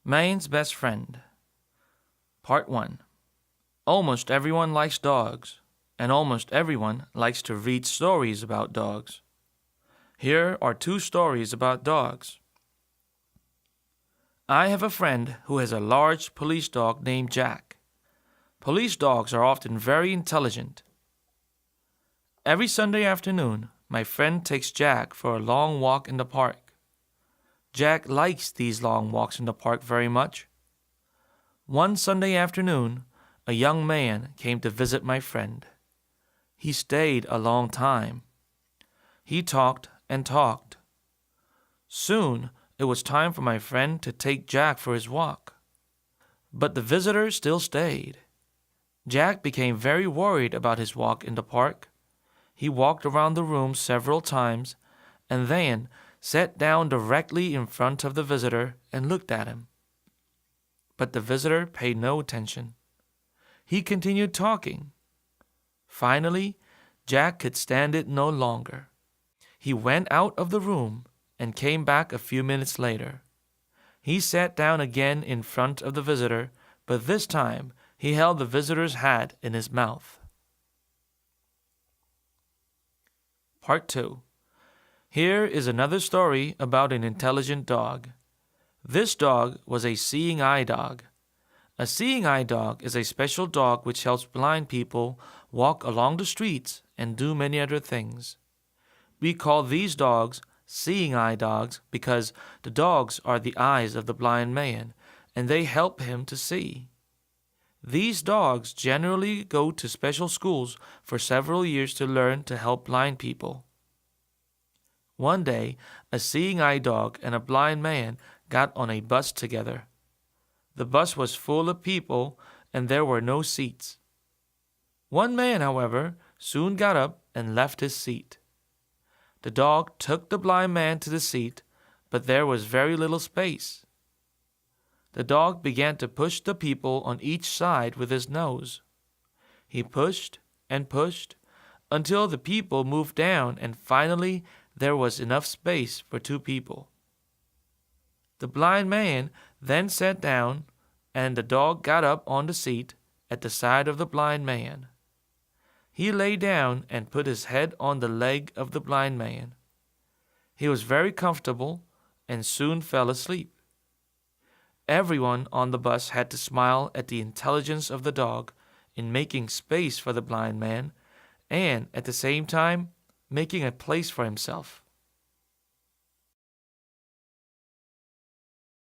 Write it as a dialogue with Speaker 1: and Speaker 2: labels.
Speaker 1: Man's Best Friend. Part 1. Almost everyone likes dogs, and almost everyone likes to read stories about dogs. Here are 2 stories about dogs. I have a friend who has a large police dog named Jack. Police dogs are often very intelligent. Every Sunday afternoon, my friend takes Jack for a long walk in the park. Jack likes these long walks in the park very much. One Sunday afternoon, a young man came to visit my friend. He stayed a long time. He talked and talked. Soon, it was time for my friend to take Jack for his walk. But the visitor still stayed. Jack became very worried about his walk in the park. He walked around the room several times and then sat down directly in front of the visitor and looked at him. But the visitor paid no attention. He continued talking. Finally, Jack could stand it no longer. He went out of the room and came back a few minutes later. He sat down again in front of the visitor, but this time he held the visitor's hat in his mouth. Part 2. Here is another story about an intelligent dog. This dog was a seeing eye dog. A seeing eye dog is a special dog which helps blind people walk along the streets and do many other things. We call these dogs seeing eye dogs because the dogs are the eyes of the blind man, and they help him to see. These dogs generally go to special schools for several years to learn to help blind people. One day, a seeing eye dog and a blind man got on a bus together. The bus was full of people, and there were no seats. One man, however, soon got up and left his seat. The dog took the blind man to the seat, but there was very little space. The dog began to push the people on each side with his nose. He pushed and pushed until the people moved down, and finally there was enough space for 2 people. The blind man then sat down, and the dog got up on the seat at the side of the blind man. He lay down and put his head on the leg of the blind man. He was very comfortable and soon fell asleep. Everyone on the bus had to smile at the intelligence of the dog in making space for the blind man and, at the same time, making a place for himself.